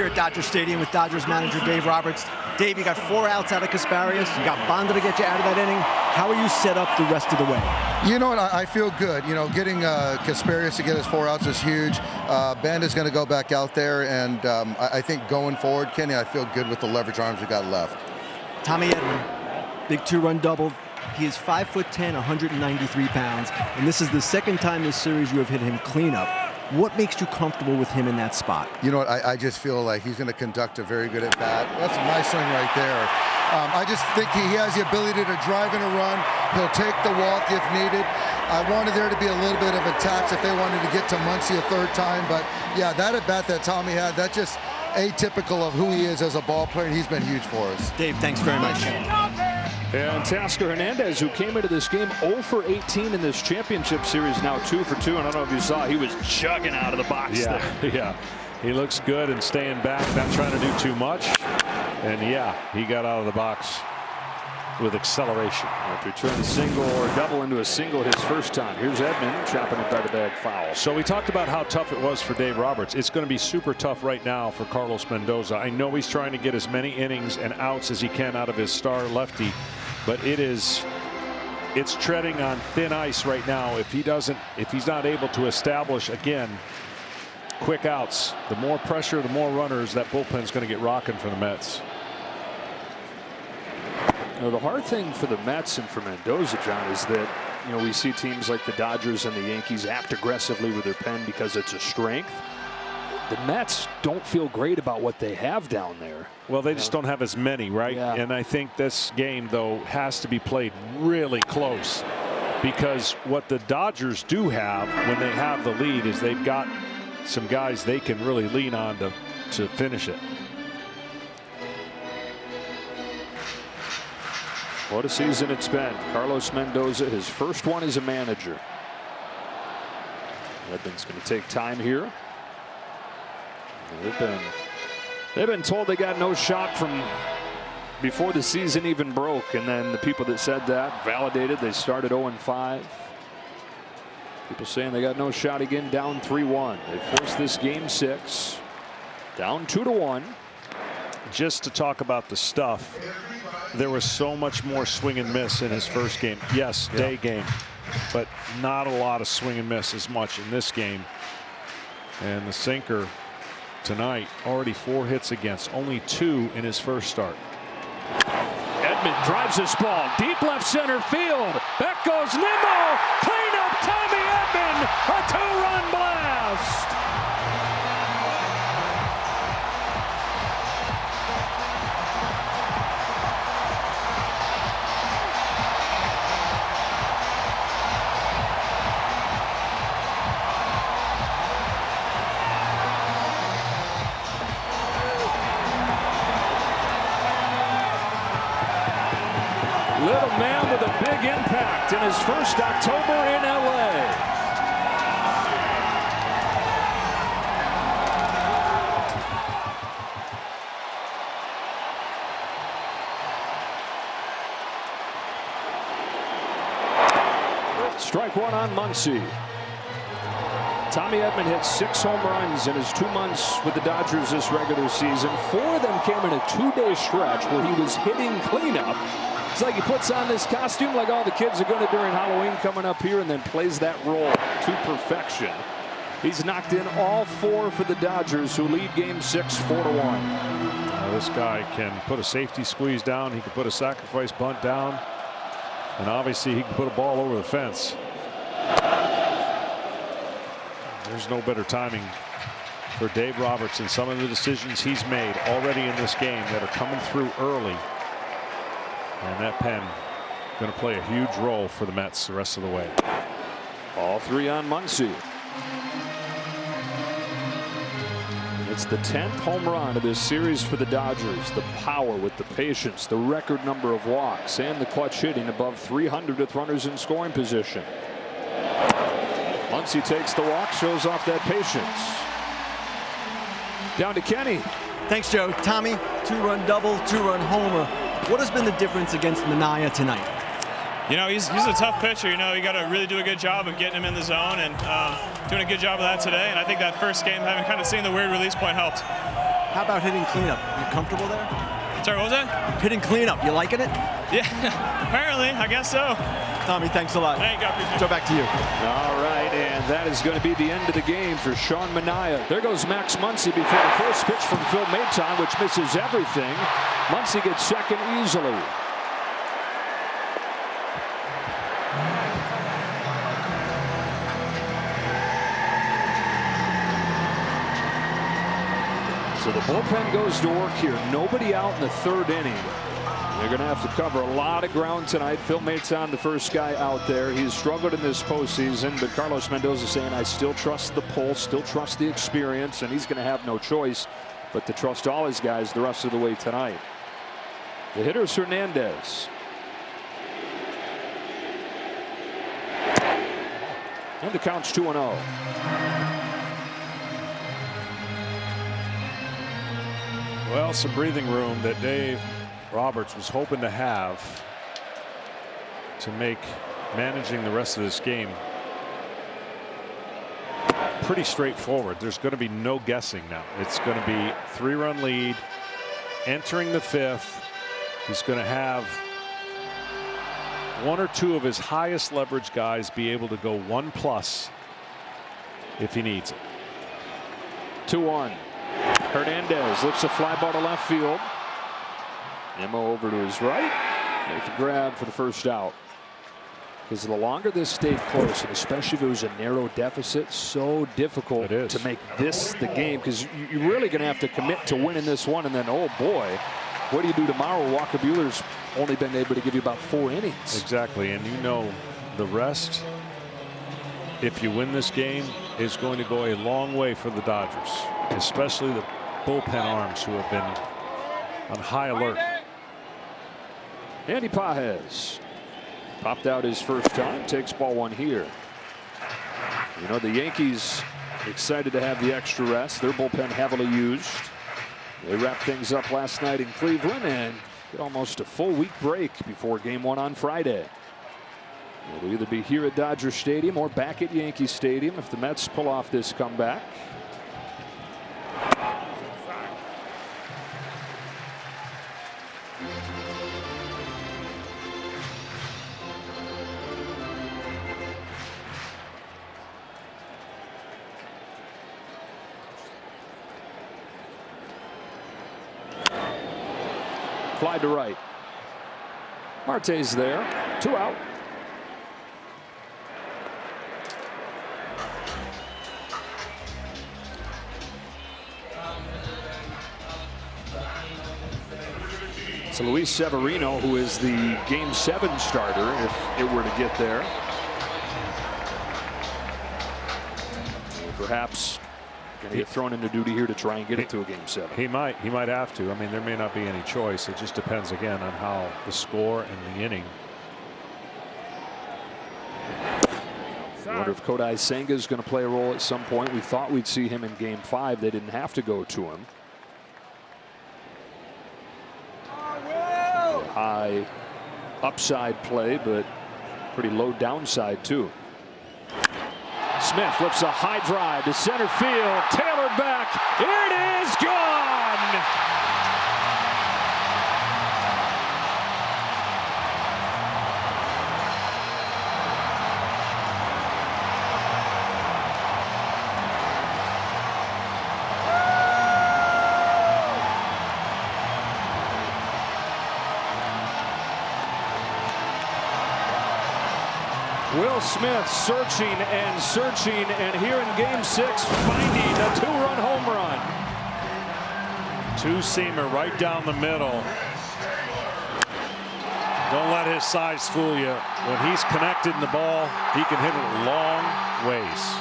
here at Dodger Stadium with Dodgers manager Dave Roberts. Dave, you got 4 outs out of Kasparius. You got Bonda to get you out of that inning. How are you set up the rest of the way? You know what? I feel good. You know, getting Kasparius to get his 4 outs is huge. Banda's going to go back out there, and I think going forward, Kenny, I feel good with the leverage arms we got left. Tommy Edman, big 2-run double. He is 5'10", 193 pounds, and this is the second time this series you have hit him cleanup. What makes you comfortable with him in that spot? You know what? I just feel like he's going to conduct a very good at-bat. That's a nice swing right there. I just think he has the ability to drive and a run. He'll take the walk if needed. I wanted there to be a little bit of a tax if they wanted to get to Muncy a 3rd time. But, yeah, that at-bat that Tommy had, that's just atypical of who he is as a ball player. He's been huge for us. Dave, thanks very much. And Teoscar Hernandez, who came into this game 0 for 18 in this championship series, now 2 for 2. And I don't know if you saw, he was chugging out of the box there. Yeah, he looks good and staying back, not trying to do too much. And yeah, he got out of the box with acceleration. After turning a single or double into a single his first time. Here's Edman chopping it by the bag foul. So we talked about how tough it was for Dave Roberts. It's going to be super tough right now for Carlos Mendoza. I know he's trying to get as many innings and outs as he can out of his star lefty, but it's treading on thin ice right now. If he's not able to establish again quick outs, the more pressure, the more runners, that bullpen's going to get rocking for the Mets. You know, the hard thing for the Mets and for Mendoza, John, is that, you know, we see teams like the Dodgers and the Yankees act aggressively with their pen because it's a strength. The Mets don't feel great about what they have down there. Well, they just don't have as many, right? Yeah. And I think this game, though, has to be played really close, because what the Dodgers do have when they have the lead is they've got some guys they can really lean on to finish it. What a season it's been. Carlos Mendoza, his first one as a manager. Edman's going to take time here. They've been told they got no shot from before the season even broke, and then the people that said that validated. They started 0-5. People saying they got no shot again, down 3-1. They forced this game 6, down 2-1. Just to talk about the stuff, there was so much more swing and miss in his first game. Yes, day game, but not a lot of swing and miss as much in this game. And the sinker tonight, already 4 hits against, only 2 in his first start. Edman drives this ball deep left center field. Back goes Nimmo. Clean up Tommy Edman. A 2-run blast. Little man with a big impact in his first October in LA. Strike 1 on Muncy. Tommy Edman hit 6 home runs in his 2 months with the Dodgers this regular season. 4 of them came in a 2-day stretch where he was hitting cleanup. It's like he puts on this costume like all the kids are going to during Halloween coming up here, and then plays that role to perfection. He's knocked in all 4 for the Dodgers, who lead game 6 4-1. This guy can put a safety squeeze down. He can put a sacrifice bunt down. And obviously he can put a ball over the fence. There's no better timing for Dave Roberts and some of the decisions he's made already in this game that are coming through early. And that pen going to play a huge role for the Mets the rest of the way. All 3 on Muncy. It's the 10th home run of this series for the Dodgers. The power with the patience, the record number of walks, and the clutch hitting above 300 with runners in scoring position. Muncy takes the walk, shows off that patience. Down to Kenny. Thanks, Joe. Tommy, 2-run double, 2-run homer. What has been the difference against Minaya tonight? You know, he's a tough pitcher. You know, you got to really do a good job of getting him in the zone, and doing a good job of that today. And I think that first game, having kind of seen the weird release point, helped. How about hitting cleanup? You comfortable there? Sorry, what was that? Hitting cleanup, you liking it? Yeah, apparently, I guess so. Tommy, thanks a lot. Hey, got me. So back to you. All right, and that is going to be the end of the game for Sean Manaea. There goes Max Muncy before the first pitch from Phil Maton, which misses everything. Muncy gets second easily. So the bullpen goes to work here. Nobody out in the third inning. They're going to have to cover a lot of ground tonight. Phil Maton, the first guy out there. He's struggled in this postseason, but Carlos Mendoza saying, I still trust the pull, still trust the experience, and he's going to have no choice but to trust all his guys the rest of the way tonight. The hitter is Hernandez. And the count's 2-0. Well, some breathing room that Dave Roberts was hoping to have to make managing the rest of this game pretty straightforward. There's going to be no guessing now. It's going to be 3-run lead entering the fifth. He's going to have one or two of his highest leverage guys be able to go 1+ if he needs it. 2-1. Hernandez lifts a fly ball to left field. Nimmo over to his right. Make the grab for the first out. Because the longer this stayed close, and especially if it was a narrow deficit, so difficult to make this the game. Because you're really going to have to commit to winning this one. And then, oh boy, what do you do tomorrow? Walker Buehler's only been able to give you about 4 innings. Exactly. And you know the rest, if you win this game, is going to go a long way for the Dodgers, especially the bullpen arms who have been on high alert. Andy Pages popped out his first time, takes ball 1 here. You know, the Yankees excited to have the extra rest. Their bullpen heavily used. They wrapped things up last night in Cleveland and get almost a full week break before game 1 on Friday. It'll either be here at Dodger Stadium or back at Yankee Stadium if the Mets pull off this comeback. Fly to right. Marte's there. 2 out. So Luis Severino, who is the Game 7 starter, if it were to get there. Perhaps going to get thrown into duty here to try and get it to a Game 7. He might have to. I mean, there may not be any choice. It just depends again on how the score and the inning. I wonder if Kodai Senga is going to play a role at some point. We thought we'd see him in Game 5. They didn't have to go to him. High upside play, but pretty low downside too. Smith lifts a high drive to center field. Tailored back. Here it is. Gone. Will Smith searching, and here in Game 6 finding a 2-run home run. 2-seamer right down the middle. Don't let his size fool you. When he's connected in the ball, he can hit it long ways.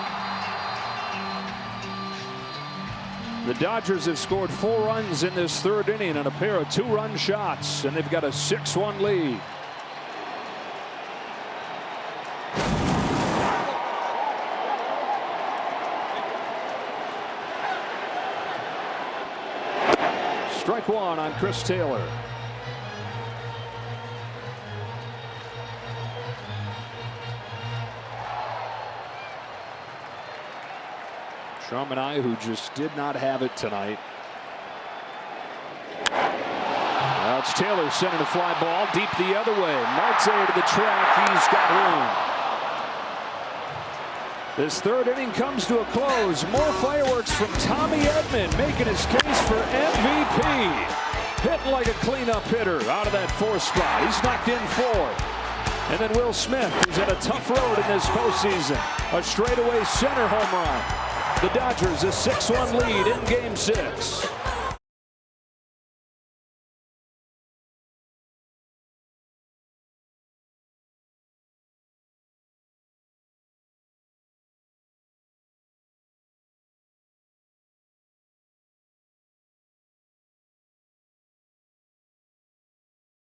The Dodgers have scored 4 runs in this third inning and a pair of 2-run shots, and they've got a 6-1 lead. Strike 1 on Chris Taylor. Sean Manaea, who just did not have it tonight. Now it's Taylor sending a fly ball deep the other way. Marte to the track. He's got room. This third inning comes to a close. More fireworks from Tommy Edman making his case for MVP. Hitting like a cleanup hitter out of that fourth spot. He's knocked in 4. And then Will Smith, who's had a tough road in this postseason. A straightaway center home run. The Dodgers a 6-1 lead in Game 6.